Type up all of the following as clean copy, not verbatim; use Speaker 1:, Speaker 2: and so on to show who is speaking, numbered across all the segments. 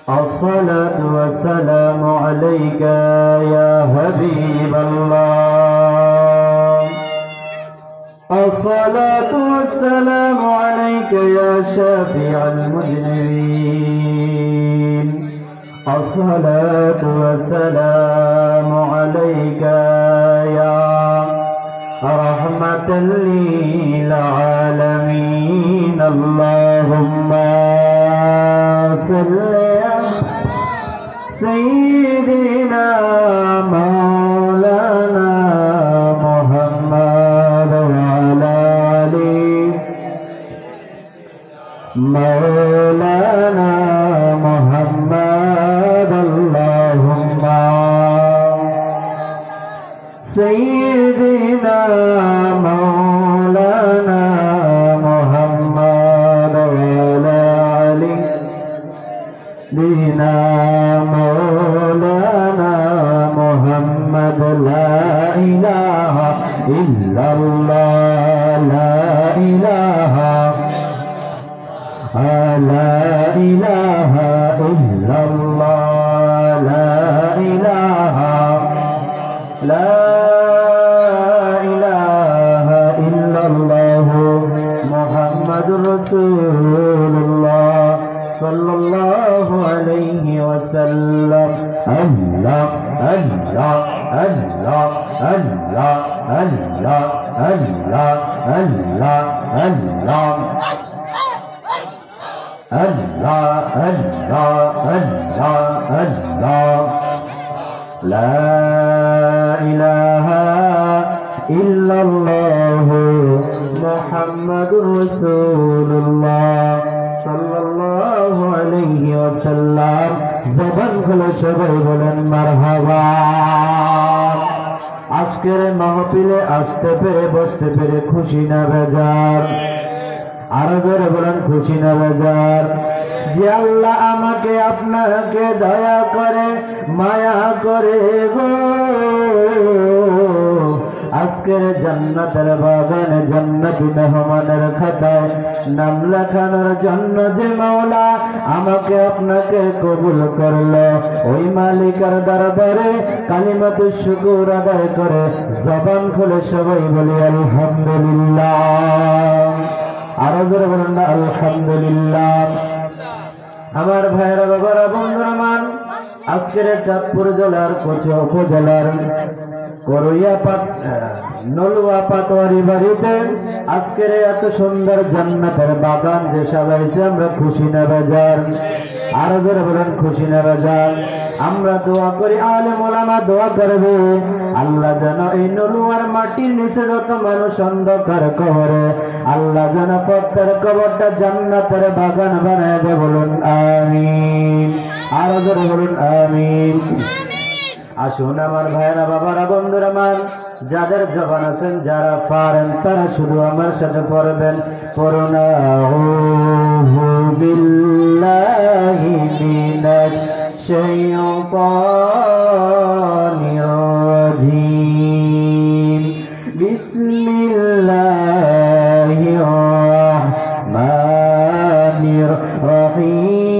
Speaker 1: الصلاة والسلام عليك يا حبيب الله الصلاة والسلام عليك يا شافع المذنبين الصلاة والسلام عليك يا رحمة للعالمين اللهم صل سيدنا مولانا محمد وعلى آله مولانا محمد اللهم سيدنا مولانا محمد وعلى آله بنا مولانا محمد لا إله إلا الله لا إله إلا الله لا إله إلا الله محمد رسول الله صلى الله عليه وسلم الله الله الله الله الله الله الله الله الله الله الله لا إله إلا الله محمد رسول الله صلى الله عليه وسلم زبان খুলে সবাই বলেন মারহাবা আজকের মাহফিলে আসতে পেরে বসতে পেরে খুশি না বেজার আরো জোরে বলেন খুশি না বেজার যে আল্লাহ আমাকে আপনাকে দয়া করে মায়া করে গো আজকের জান্নাতের বাগানে জান্নাতি মেহমানের খাতায় নাম লেখানোর জন্য যে মাওলা আমাকে আপনাকে কবুল করলো ওই মালিকের দরবারে কালিমাতুশ শুকর আদায় করে জবান খুলে সবাই বলি আলহামদুলিল্লাহ আরো জোরে বলেন না আলহামদুলিল্লাহ আমার ভাইরা বাবারা বন্ধুরা মান আজকের চাঁদপুর জেলার কোচা উপজেলার নলুয়া পাটোয়ারি বাড়িতে আজকের এত সুন্দর জান্নাতের বাগান যে সাজাইছে আমরা খুশি না বাজার আরো জোরে বলেন খুশি না বাজার আমরা দোয়া করি আলেম ওলামা দোয়া করবে আল্লাহ যেন এই নলুয়ার মাটির নিচে যত মানুষ অন্ধকার কবরে আল্লাহ যেন প্রত্যেক কবরটা জান্নাতের বাগান বানায় দেয় বলুন আমিন আরো জোরে বলুন আমিন আসুন আমার ভাইরা বাবারা বন্ধুরা আমার যাদের জবান আছেন যারা পারেন তারা শুধু আমার সাথে পড়বেন পড়ুন আউযু বিল্লাহি মিনাশ শাইতানির রাজীম বিসমিল্লাহির রাহমানির রাহিম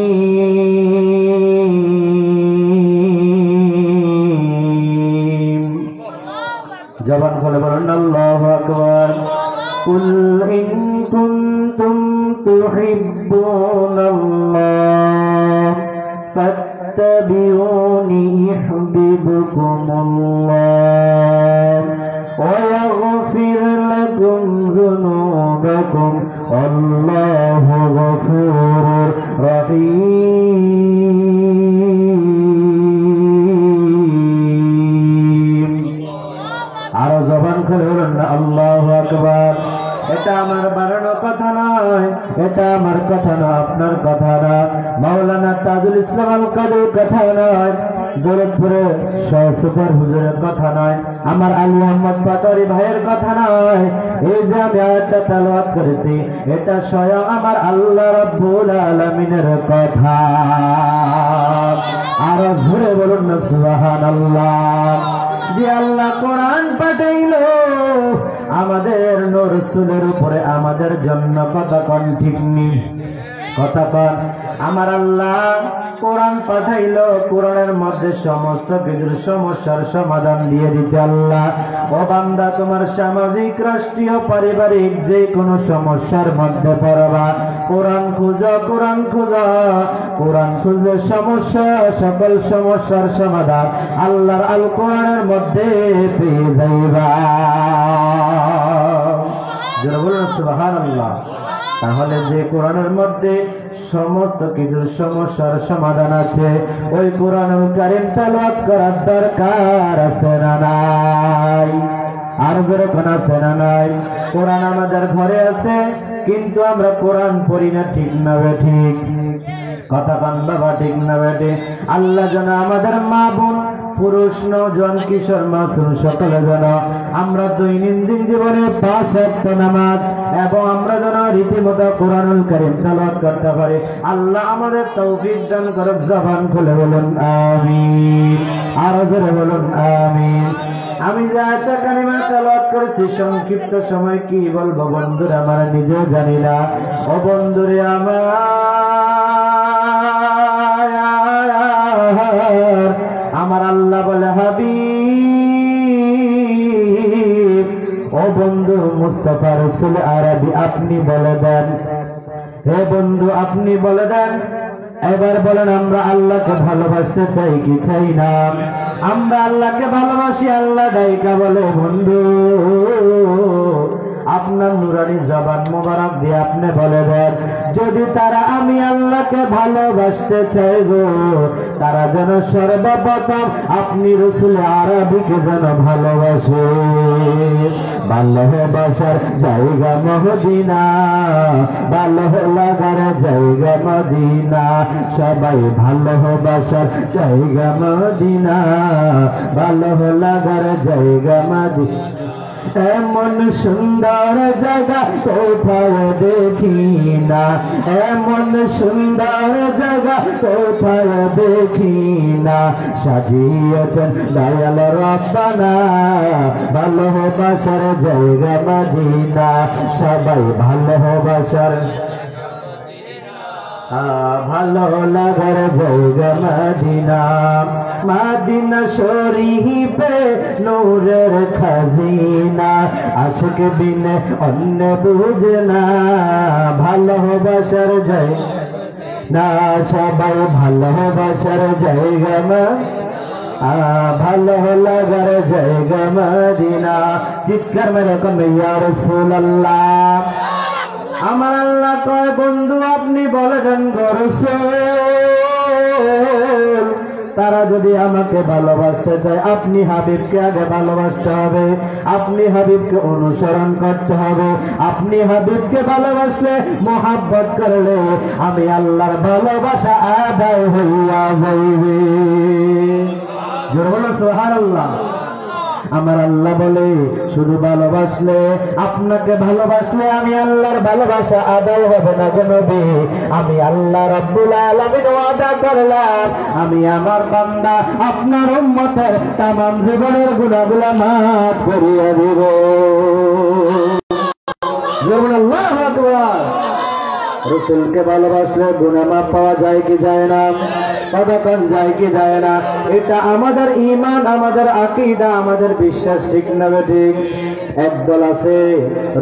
Speaker 1: জবান খুলে বলুন আল্লাহু আকবার কুল ইন কুনতুম তুহিব্বুনাল্লাহ ফাত্তাবিউনি ইউহিব্বুকুমুল্লাহ ওয়া ইয়াগফির লাকুম যুনুবাকুম আল্লাহু গফুরুর রহিম আরো জবান খুলে বলুন না আল্লাহু আকবার এটা আমার বানানো কথা নয় এটা আমার কথা না আপনার কথা না মাওলানা তাজুল ইসলাম আল কাদের কথা নয় দৌলতপুরে শাহ সুপার হুজুরের কথা নয় আমার আলী আহমদ পাটোয়ারি ভাইয়ের কথা নয় এই যে আমি আয়াতটা তেলাওয়াত করেছি এটা স্বয়ং আমার আল্লাহ রাব্বুল আলামিনের কথা আরো জোরে বলুন না সুবহানাল্লাহ যে আল্লাহ কোরআন পাঠাইলো আমাদের নূর রাসূলের উপরে আমাদের জন্য কথা কোন ঠিক নেই কথা কন। আমার আল্লাহ কোরআন পাঠাইলো, কোরআনের মধ্যে সমস্ত কিছুর সমস্যার সমাধান দিয়ে দিচ্ছে। আল্লাহ ও বান্দা, তোমার সামাজিক, রাষ্ট্রীয়, পারিবারিক যে কোনো সমস্যার মধ্যে পড়বা, কোরআন খুঁজো, কোরআন খুঁজো, কোরআন খুঁজলে সমস্যা, সকল সমস্যার সমাধান আল্লাহর আল কোরআনের মধ্যে পেয়ে যাইবা। যারা বলুন সুবহানাল্লাহ। তাহলে যে কোরআনের মধ্যে সমস্ত কিছুর সমস্যার সমাধান আছে, ওই কোরআনুল কারীম তেলাওয়াত করার দরকার আছে না নাই? আর যেরকম আছে না নাই? কোরআন আমাদের ঘরে আছে, কিন্তু আমরা কোরআন পড়ি না, ঠিক না বেঠিক? কথা কান বাবা, ঠিক না বেঠে? আল্লাহ যেন আমাদের মা বোন, পুরুষ, নওজোয়ান, কিশোর, মাসুম সকলে যেন আমরা দৈনন্দিন জীবনে 5 ওয়াক্ত নামাজ এবং আমরা যেন রীতিমতো কোরআনুল কারীম তেলাওয়াত করতে পারি। আল্লাহ আমাদের তৌফিক দান করুক। জবান খুলে বলুন আমিন, আর জোরে বলুন আমিন। আমি যে আয়াতে কারিমা তেলাওয়াত করেছি, সংক্ষিপ্ত সময় কি বলবো বন্ধুরা, আমরা নিজেও জানি না। ও বন্ধুরে আমার, আমার আল্লাহ বলে, হাবিব ও বন্ধু মুস্তাফা রাসূল আরবি, আপনি বলে দেন, হে বন্ধু আপনি বলে দেন, এবার বলেন আমরা আল্লাহকে ভালোবাসতে চাই কি চাই না? আমরা আল্লাহকে ভালোবাসি। আল্লাহ ডাইকা বলে, বন্ধু আপনার নুরানি জবান মোবারক দিয়ে আপনি বলে দেন, যদি তারা আমি আল্লাহকে ভালোবাসতে চাইব, তারা যেন সর্বপ্রথম আপনি রাসূল আরবিকে যেন ভালোবাসে। ভালোবাসার জায়গা মদিনা, ভালো লাগার জায়গা মদিনা, সবাই ভালোবাসার জায়গা মদিনা, ভালো লাগার জায়গা মদিনা। এমন সুন্দর জায়গা কোথাও দেখি না, এমন সুন্দর জায়গা কোথাও দেখি না, সাজিয়েছেন দয়াল রব্বানা ভালোবাসার জায়গা মদিনা, সবাই ভালোবাসার ভালো লাগার জায়গা মদিনা। মদিনা শরীফে নূরের খাজিনা, আশিক বিনে অন্য বুঝে না, ভালোবাসার জায়গা না, সবাই ভালোবাসার জায়গা ভালো লাগার জায়গা মদিনা। চিৎকার মেরে কোন ইয়া রাসূলুল্লাহ। আমার আল্লাহ কয়, বন্ধু আপনি বলে দেন গো রাসূল, তারা যদি আমাকে ভালোবাসতে চায়, আপনি হাবিবকে আগে ভালোবাসতে হবে, আপনি হাবিবকে অনুসরণ করতে হবে। আপনি হাবিবকে ভালোবাসলে, মোহাব্বত করলে, আমি আল্লাহর ভালোবাসা আদায় হইয়া যাইবে। জোরে বলো সুবহানাল্লাহ। আমার আল্লাহ বলে, শুধু ভালোবাসলে, আপনাকে ভালোবাসলে আমি আল্লাহর ভালোবাসা আদায় হবে না গো নবী। আমি আল্লাহ রাব্বুল আলামিন ওয়াদা করলাম, আমি আমার বান্দা আপনার উম্মতের তামাম জীবনের গুনাহগুলো মাফ করিয়ে দেব। আল্লাহু আকবার। রাসূলকে ভালোবাসলে গুনাহ মাফ পাওয়া যায় কি যায় না? কতক্ষণ যায় কি যায় না? এটা আমাদের ঈমান, আমাদের আকীদা, আমাদের বিশ্বাস, ঠিক না ঠিক? একদল আছে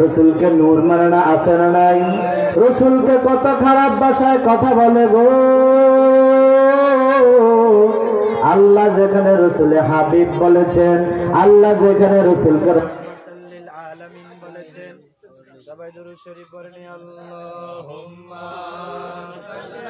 Speaker 1: রাসূলকে নূর মানে না, আছে না নাই? রাসূলকে কত খারাপ ভাষায় কথা বলে গো। আল্লাহ যেখানে রাসূলে হাবিব বলেছেন, আল্লাহ যেখানে রাসূলকে লিল আলামিন বলেছেন, সবাই দুরূদ শরীফ পড়েন, আল্লাহুম্মা সাল্লি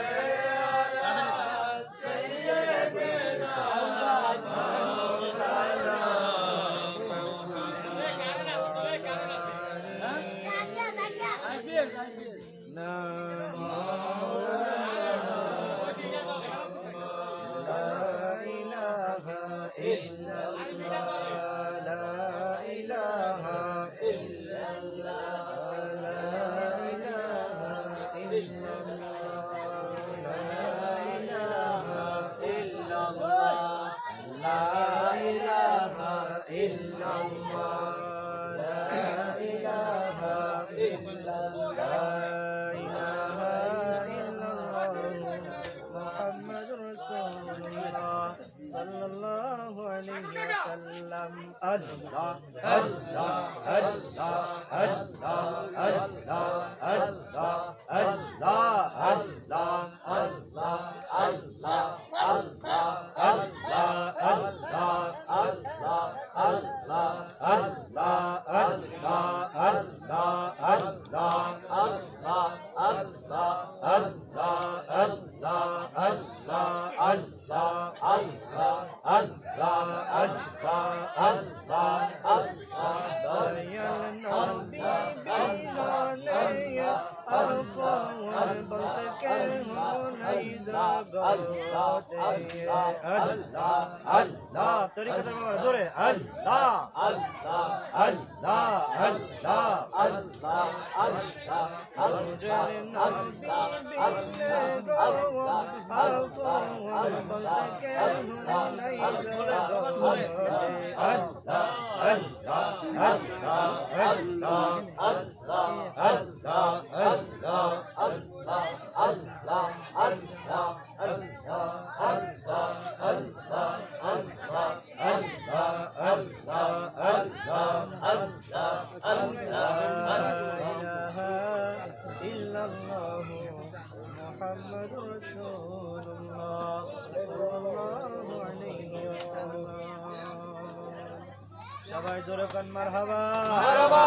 Speaker 2: সবাই জোরে কান মারহাবা মারহাবা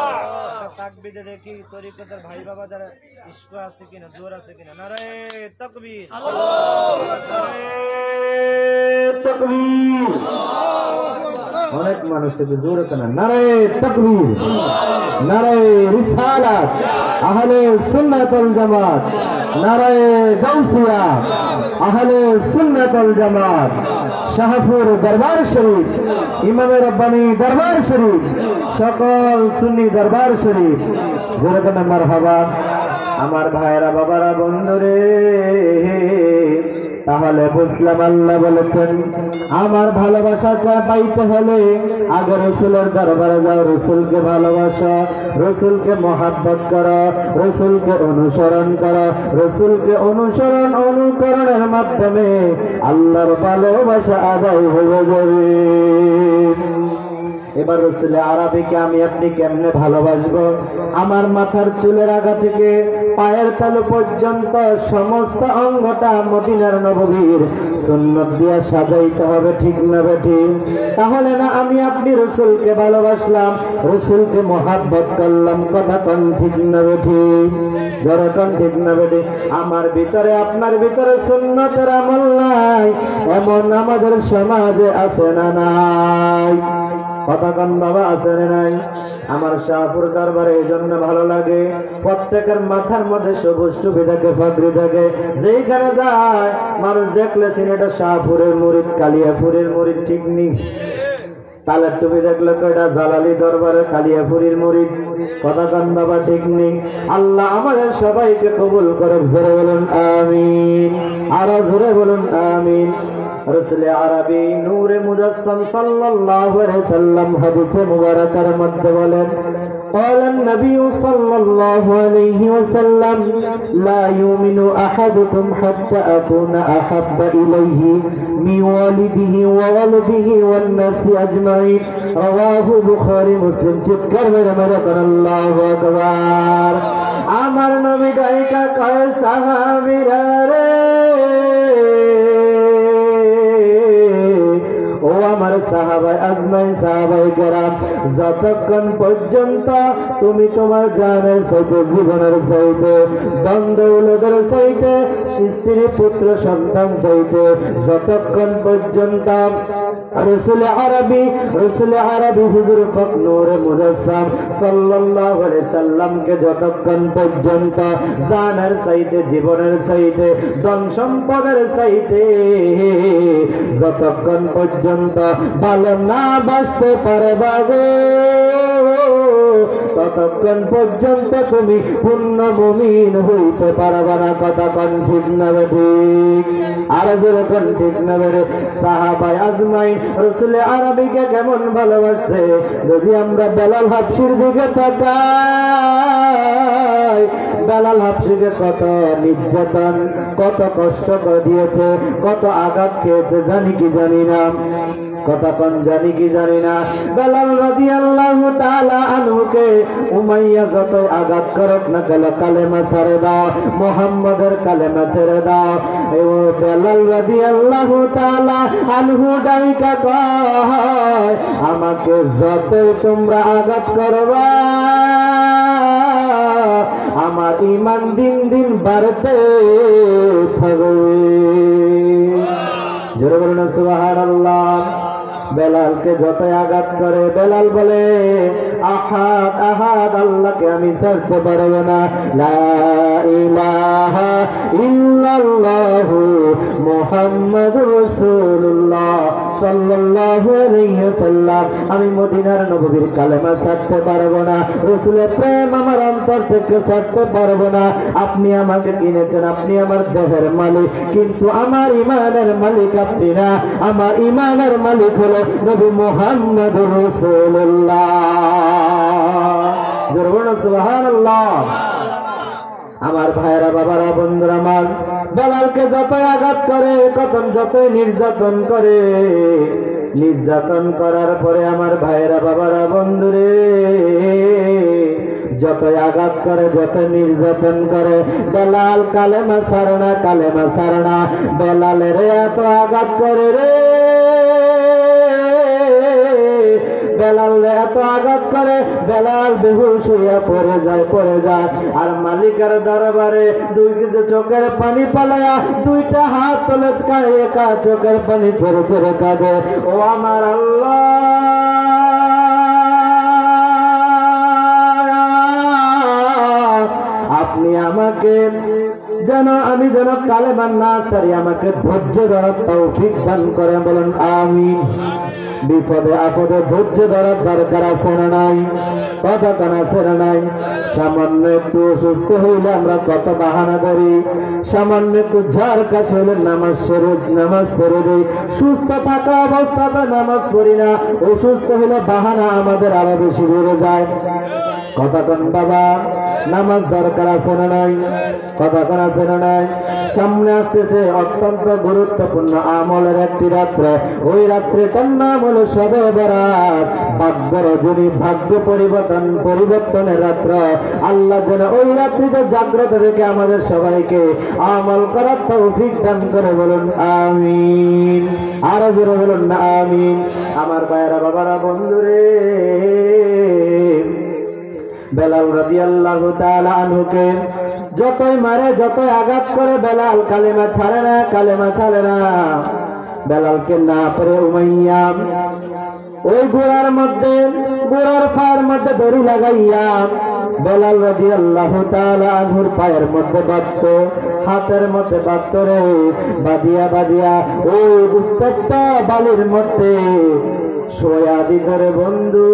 Speaker 2: তাকবীরে দেখি তরিকতের ভাই বাবা যারা ইশক আছে কিনা জোর আছে কিনা নারে তাকবীর আল্লাহু আকবার
Speaker 1: তাকবীর অনেক মানুষ থেকে জোরে কান নারে তাকবীর নারে রিসালাত আহলে সুন্নাত ওয়াল জামাত নারে গাউসিয়া আহলে সুন্নাত ওয়াল জামাত শাহপুর দরবার শরীফ ইমামে রব্বানি দরবার শরীফ সকল সুন্নি দরবার শরীফ জোরে কান মারহাবা আমার ভাইরা বাবারা বন্ধুরে তাহলে বুঝলাম আল্লাহ বলেছেন আমার ভালোবাসা পাইতে হলে আগে রসুলের দরবারে যাও রসুলকে ভালোবাসা রসুলকে মহাব্বত করো রসুলকে অনুসরণ করো রসুলকে অনুকরণের মাধ্যমে আল্লাহর ভালোবাসা আদায় হয়ে যাবে এবার রসুলে আরবিকে আমি আপনি কেমনে ভালোবাসবো আমার মাথার চুলের আগা থেকে পায়ের তালু পর্যন্ত সমস্ত অঙ্গটা মদিনার নববীর সুন্নত দিয়ে সাজাইতে হবে ঠিক না বেঠি তাহলে না আমি আপনি রসুলকে ভালোবাসলাম রসুলকে মহাব্বত করলাম কথা কোন ঠিক না বেঠি জোরে কোন ঠিক না বেঠি আমার ভিতরে আপনার ভিতরে সুন্নতের আমল নাই এমন আমাদের সমাজে আছে না নাই কথা কোন বাবা আছে নাই আমার শাহপুর দরবারে এই জন্য ভালো লাগে প্রত্যেকের মাথার মধ্যে সবুজ টুপি থাকে পাগড়ি থাকে যেখানে যায় মানুষ দেখলে সিনেটা শাহপুরের মুরিদ কালিয়াপুরের মুরিদ ঠিক নেই তালের টুপি দেখলে কয়টা জালালি দরবারে কালিয়াপুরের মুরিদ কথা কোন বাবা ঠিক নেই আল্লাহ আমাদের সবাইকে কবুল করে জোরে বলুন আমিন আর জোরে বলুন আমিন রসুল আরবি নূরে মুজাসসাম সাল্লাল্লাহু আলাইহি সাল্লাম হাদিসে মুবারাকার মধ্যে বলেন قال النبي صلى الله عليه وسلم لا يؤمن أحدكم حتى أكون أحب إليه من والده وولده والناس أجمعين رواه البخاري مسلم চিৎকার মেরে মেরে বলেন আল্লাহু আকবার আমার নবী ডাইকা কয় সাহাবীরা রে ও আমার সাহাবাই আজমাই সাহাবাই কেরাম যতক্ষণ পর্যন্ত তুমি তোমার জানের চাইতে জীবনের চাইতে ধন দৌলতের চাইতে স্ত্রী পুত্র সন্তান চাইতে যতক্ষণ পর্যন্ত রসুল আরবি হুজুর পাক নূরে মুজাসসাম সাল্লাল্লাহু আলাইহি সাল্লামকে যতক্ষণ পর্যন্ত জানের চাইতে জীবনের চাইতে ধন সম্পদের চাইতে যতক্ষণ পর্যন্ত ভালো না বাঁচতে পারে বাগো ততক্ষণ পর্যন্ত তুমি পূর্ণ মুমিন হইতে পারবে না। কথা কোন ঠিক না ঠিক? আর যেরকম ঠিক না বেড়ে সাহাবাই আজমাইন রাসূল আরবিকে কেমন ভালোবাসে। যদি আমরা বেলাল হাবশির দিকে তাকাই, বেলাল হাবশিকে কত নির্যাতন, কত কষ্ট করে দিয়েছে, কত আঘাত খেয়েছে জানি কি জানি না? কথা কোন জানি কি জানি না? বেলাল রাদিয়াল্লাহু তাআলা আনহুকে উমাইয়া যত আঘাত করুক না কেন কালেমা ছেড়ে দাও, মুহাম্মাদের কালেমা ছেড়ে দাও। ও বেলাল রাদিয়াল্লাহু তাআলা আনহু ডাইকা কয়, আমাকে যতই তোমরা আঘাত করবা আমার ঈমান দিন দিন বাড়তে থাকবে। জোরে বলুন সুবহানাল্লাহ। বেলালকে যতই আঘাত করে বেলাল বলে, আহাদ আহাদ, আল্লাহকে আমি ছাড়তে পারবো না। লা ইলাহা ইল্লাল্লাহু মুহাম্মাদুর রাসূলুল্লাহ সাল্লাল্লাহু আলাইহি ওয়াসাল্লাম, আমি মদিনার নববীর কালেমা ছাড়তে পারবো না। রাসূলের প্রেম আমার অন্তর থেকে ছাড়তে পারবো না। আপনি আমাকে কিনেছেন, আপনি আমার দেহের মালিক, কিন্তু আমার ঈমানের মালিক আপনি না। আমার ঈমানের মালিক হলো নবী মুহাম্মদুর রাসূলুল্লাহ। জোরে বলুন সুবহানাল্লাহ। আমার ভাইরা, বাবারা, বন্ধুরা আমার, বেলালকে যতই আঘাত করে, কখন যতই নির্যাতন করে, নির্যাতন করার পরে আমার ভাইরা, বাবারা, বন্ধুরে, যতই আঘাত করে, যত নির্যাতন করে, বেলাল কালেমা ছাড়ে না, কালেমা ছাড়ে না। বেলালের এত আঘাত করে রে, বেলাল এত আঘাত করে, বেলাল বেহুশ হইয়া পড়ে যায়। আর মালিকের দরবারে দুই কিছু চোখের পানি পালায়া দুইটা হাত তোলে, একা চোখের পানি ছেড়ে ছেড়ে কাঁদে, ও আমার আল্লাহ, আপনি আমাকে আমি যেন কালেমা না ছাড়ি, আমাকে ধৈর্য ধরার তৌফিক দান করেন। বলেন আমিন। বিপদে আপদে ধৈর্য ধরার দরকার আছে না নাই? কথা কেন আছে না নাই? সামান্য একটু অসুস্থ হইলে আমরা কত বাহানা করি, সামান্য একটু ঝাড় কাশ হইলে নামাজ ছেড়ে দিই, সুস্থ থাকা অবস্থাতে নামাজ পড়ি না, অসুস্থ হইলে বাহানা আমাদের আরো বেশি বেড়ে যায়। কথা কোন বাবা? নামাজ দরকার আছে না নাই? কথা কোন আছে না নাই? সামনে আসতেছে অত্যন্ত গুরুত্বপূর্ণ আমলের একটি রাত্র, ওই রাত্রিটার নাম হলো শবে বরাত, ভাগ্য রজনী, ভাগ্য পরিবর্তনের রাত্র। আল্লাহ যেন ওই রাত্রিতে জাগ্রত রেখে আমাদের সবাইকে আমল করার তৌফিক দান করে। বলুন আমিন। আরো জোরে বলুন না আমিন। আমার ভাইরা, বাবারা, বন্ধুরে, বেলাল রাদিয়াল্লাহু তাআলা আনহুকে যতই মারে, যতই আঘাত করে, বেলাল কালেমা ছাড়ে না, কালেমা ছাড়ে না। বেলালকে না পরে উমাইয়া ওই গোড়ার মধ্যে, গোড়ার পায়ের মধ্যে দড়ি লাগাইয়া বেলাল রাদিয়াল্লাহু তাআলা আনহুর পায়ের মধ্যে বাঁধত, হাতের মধ্যে বাঁধত রে, বাঁধিয়া ওই উত্তপ্ত বালির মধ্যে শোয়া দিত রে বন্ধু।